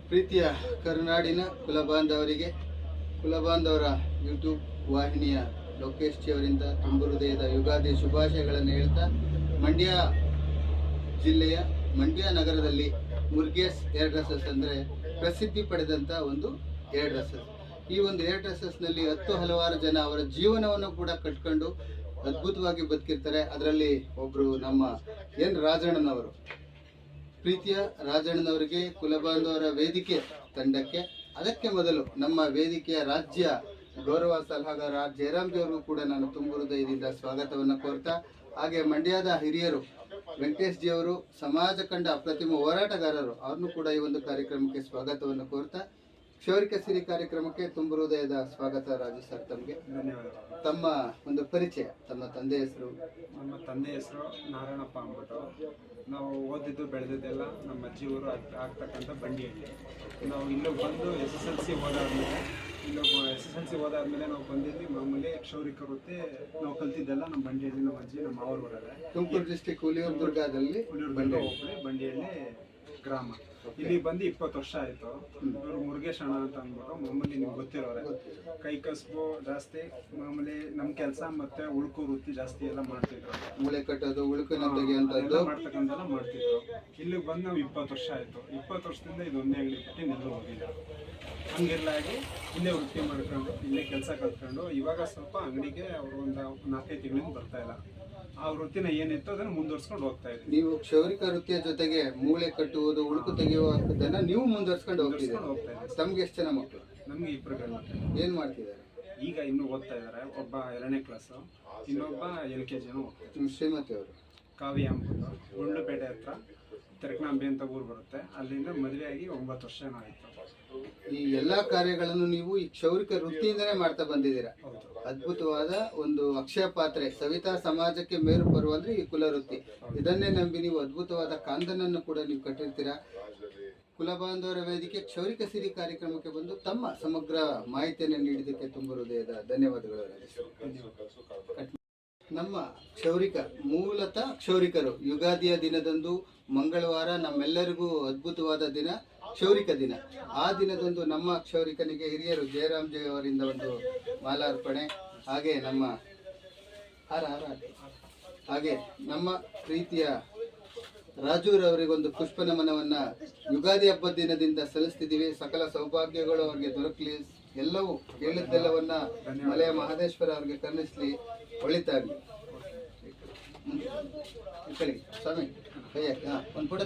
ಪ್ರೀತಿಯ ಕರುನಾಡಿನ ಕುಲಬಾಂಧವರಿಗೆ ಕುಲಬಾಂಧವರ ಯೂಟ್ಯೂಬ್ ವಾಹಿನಿಯ ಲೋಕೇಶ್ ಜಿ ಅವರಿಂದ ತುಂಬು ಹೃದಯದ ಯುಗಾದಿ ಶುಭಾಶಯಗಳನ್ನು ಹೇಳ್ತಾ, ಮಂಡ್ಯ ಜಿಲ್ಲೆಯ ಮಂಡ್ಯ ನಗರದಲ್ಲಿ ಮುರುಗೇಶ್ ಏರ್ ಡ್ರೆಸ್ಸಸ್ ಅಂದರೆ ಪ್ರಸಿದ್ಧಿ ಪಡೆದಂಥ ಒಂದು ಏರ್ ಡ್ರೆಸ್ಸಸ್. ಈ ಒಂದು ಏರ್ ಡ್ರೆಸ್ಸಸ್ನಲ್ಲಿ ಹಲವಾರು ಜನ ಅವರ ಜೀವನವನ್ನು ಕೂಡ ಕಟ್ಕೊಂಡು ಅದ್ಭುತವಾಗಿ ಬದುಕಿರ್ತಾರೆ. ಅದರಲ್ಲಿ ಒಬ್ಬರು ನಮ್ಮ ಎನ್ ರಾಜಣ್ಣನವರು. ಪ್ರೀತಿಯ ರಾಜಣ್ಣನವರಿಗೆ ಕುಲಬಾಂಧವರ ವೇದಿಕೆ ತಂಡಕ್ಕೆ, ಅದಕ್ಕೆ ಮೊದಲು ನಮ್ಮ ವೇದಿಕೆಯ ರಾಜ್ಯ ಗೌರವ ಸಲಹಾಗಾರ ಜಯರಾಮ್ ಜಿ ಅವರಿಗೂ ಕೂಡ ನಾನು ತುಂಬು ಹೃದಯದಿಂದ ಸ್ವಾಗತವನ್ನು ಕೋರ್ತಾ, ಹಾಗೆ ಮಂಡ್ಯದ ಹಿರಿಯರು ವೆಂಕಟೇಶ್ ಜಿ ಅವರು, ಸಮಾಜ ಕಂಡ ಅಪ್ರತಿಮ ಹೋರಾಟಗಾರರು, ಅವ್ರನ್ನೂ ಕೂಡ ಈ ಒಂದು ಕಾರ್ಯಕ್ರಮಕ್ಕೆ ಸ್ವಾಗತವನ್ನು ಕೋರ್ತಾ, ಕ್ಷೌರಿಕ ಸಿರಿ ಕಾರ್ಯಕ್ರಮಕ್ಕೆ ತುಂಬು ಹೃದಯದ ಸ್ವಾಗತ. ರಾಜು ಸರ್, ತಮಗೆ ಧನ್ಯವಾದ. ತಮ್ಮ ಒಂದು ಪರಿಚಯ, ತಮ್ಮ ತಂದೆ ಹೆಸರು? ನಮ್ಮ ತಂದೆ ಹೆಸರು ನಾರಾಯಣಪ್ಪ ಅಂದ್ಬಿಟ್ಟು. ನಾವು ಓದಿದ್ದು ಬೆಳೆದಿದ್ದೆಲ್ಲ ನಮ್ಮ ಅಜ್ಜಿಯವರು ಆಗ್ತಕ್ಕಂಥ ಬಂಡಿಹಳ್ಳಿ. ನಾವು ಇಲ್ಲಿಗೆ ಬಂದು SSLC ಓದಾದ್ಮೇಲೆ ನಾವು ಬಂದಿದ್ವಿ. ಮಾಮೂಲಿ ಕ್ಷೌರಿಕ ವೃತ್ತಿ ನಾವು ಕಲ್ತಿದ್ದೆಲ್ಲ ನಮ್ಮ ಬಂಡಿಹಳ್ಳಿ, ನಮ್ಮ ಅಜ್ಜಿ, ನಮ್ಮ ಮಾವರು ಬರೋದೆ. ತುಮಕೂರು ಡಿಸ್ಟಿಕ್ ಹುಲಿಯೂರು ದುರ್ಗದಲ್ಲಿ ಬಂಡಿಹಳ್ಳಿ ಗ್ರಾಮ. ಇಲ್ಲಿ ಬಂದು 20 ವರ್ಷ ಆಯ್ತು. ಇವರು ಮುರುಗೇಶ್ ಅಣ್ಣ ಅಂತ ಅಂದ್ಬಿಟ್ಟು, ಮಾಮೂಲಿ ನಿಮ್ಗೆ ಗೊತ್ತಿರೋರೆ, ಕೈ ಕಸಬು ಜಾಸ್ತಿ, ಮಾಮೂಲಿ ನಮ್ಮ ಕೆಲಸ ಮತ್ತೆ ಉಳ್ಕೋ ವೃತ್ತಿ ಜಾಸ್ತಿ ಎಲ್ಲ ಮಾಡ್ತಿದ್ರು. ಮೂಳೆ ಕಟ್ಟೋದು, ಉಳುಕನ್ನ ತೆಗೆಯುವಂಥದ್ದು ಮಾಡ್ತಕ್ಕಂತೆಲ್ಲ ಮಾಡ್ತಿದ್ರು. ಇಲ್ಲಿಗೆ ಬಂದು ನಾವು 20 ವರ್ಷ ಆಯ್ತು. 20 ವರ್ಷದಿಂದ ಇದೊಂದೇ ಅಂಗಡಿ ಬಿಟ್ಟು ನೆಲ್ಲೂ ಹೋಗಿಲ್ಲ. ಹಂಗೆಲ್ಲಾಗಿ ಇಲ್ಲೇ ವೃತ್ತಿ ಮಾಡ್ಕೊಂಡು ಇಲ್ಲೇ ಕೆಲಸ ಕಲ್ತ್ಕೊಂಡು ಇವಾಗ ಸ್ವಲ್ಪ ಅಂಗಡಿಗೆ ಅವರು ಒಂದು 4-5 ತಿಂಗಳಿಂದ ಬರ್ತಾ ಇಲ್ಲ. ಆ ವೃತ್ತಿನ ಏನಿತ್ತು ಅದನ್ನು ಮುಂದುವರ್ಸ್ಕೊಂಡು ಹೋಗ್ತಾ ಇದ್ದೀವಿ. ನೀವು ಕ್ಷೌರಿಕ ವೃತ್ತಿಯ ಜೊತೆಗೆ ಮೂಳೆ ಕಟ್ಟುವುದು, ಉಳುಕು ತೆಗೆಯುವುದನ್ನ ನೀವು ಮುಂದುವರ್ಸ್ಕೊಂಡು ಹೋಗ್ತಿದ್ದೀರಿ. ತಮ್ಗೆ ಎಷ್ಟು ಜನ ಮಕ್ಕಳು? ನಮ್ಗೆ 2 ಗಂಡು ಮಕ್ಕಳು. ಏನ್ ಮಾಡ್ತಿದ್ದಾರೆ? ಈಗ ಇನ್ನೂ ಓದ್ತಾ ಇದ್ದಾರೆ. ಒಬ್ಬ 2ನೇ ಕ್ಲಾಸು, ಇನ್ನೊಬ್ಬ LKG ಓದ್ತಾ. ನಿಮ್ಮ ಶ್ರೀಮತಿ ಅವರು? ಕಾವ್ಯ ಅಂಬುದು, ಗುಂಡ್ಲುಪೇಟೆ ಹತ್ರ ತೆರಕನಾಂಬೆ ಅಂತ ಊರು ಬರುತ್ತೆ. ಅಲ್ಲಿಂದ ಮದುವೆಯಾಗಿ 9 ವರ್ಷ ಆಯಿತು. ಈ ಎಲ್ಲಾ ಕಾರ್ಯಗಳನ್ನು ನೀವು ಈ ಕ್ಷೌರಿಕ ವೃತ್ತಿಯಿಂದನೇ ಮಾಡ್ತಾ ಬಂದಿದ್ದೀರಾ. ಅದ್ಭುತವಾದ ಒಂದು ಅಕ್ಷಯ ಪಾತ್ರೆ, ಸವಿತಾ ಸಮಾಜಕ್ಕೆ ಮೇರು ಬರುವ ಅಂದ್ರೆ ಈ ಕುಲ ವೃತ್ತಿ. ಇದನ್ನೇ ನಂಬಿ ನೀವು ಅದ್ಭುತವಾದ ಕಾಂದನನ್ನು ಕೂಡ ನೀವು ಕಟ್ಟಿರ್ತೀರಾ. ಕುಲಬಾಂಧವರ ವೇದಿಕೆ ಕ್ಷೌರಿಕ ಸಿರಿ ಕಾರ್ಯಕ್ರಮಕ್ಕೆ ಬಂದು ತಮ್ಮ ಸಮಗ್ರ ಮಾಹಿತಿಯನ್ನು ನೀಡಿದ್ದಕ್ಕೆ ತುಂಬ ಹೃದಯದ ಧನ್ಯವಾದಗಳು. ನಮ್ಮ ಕ್ಷೌರಿಕ, ಮೂಲತಃ ಕ್ಷೌರಿಕರು, ಯುಗಾದಿಯ ದಿನದಂದು ಮಂಗಳವಾರ ನಮ್ಮೆಲ್ಲರಿಗೂ ಅದ್ಭುತವಾದ ದಿನ, ಕ್ಷೌರಿಕ ದಿನ. ಆ ದಿನದಂದು ನಮ್ಮ ಕ್ಷೌರಿಕನಿಗೆ ಹಿರಿಯರು ಜಯರಾಮ್ ಜಿ ಅವರಿಂದ ಒಂದು ಮಾಲಾರ್ಪಣೆ, ಹಾಗೆ ನಮ್ಮ ಪ್ರೀತಿಯ ರಾಜೂರವರಿಗೊಂದು ಪುಷ್ಪ ನಮನವನ್ನ ಯುಗಾದಿ ಹಬ್ಬದ ದಿನದಿಂದ ಸಲ್ಲಿಸ್ತಿದ್ದೀವಿ. ಸಕಲ ಸೌಭಾಗ್ಯಗಳು ಅವರಿಗೆ ದೊರಕಲಿ, ಎಲ್ಲವೂ ಕೇಳಿದ್ದೆಲ್ಲವನ್ನ ಮಲೆಯ ಮಹದೇಶ್ವರ ಅವರಿಗೆ ಕರುಣಿಸ್ಲಿ, ಒಳಿತಾಗಲಿ. ಸ್ವಾಮಿ ಒಂದು ಫೋಟೋ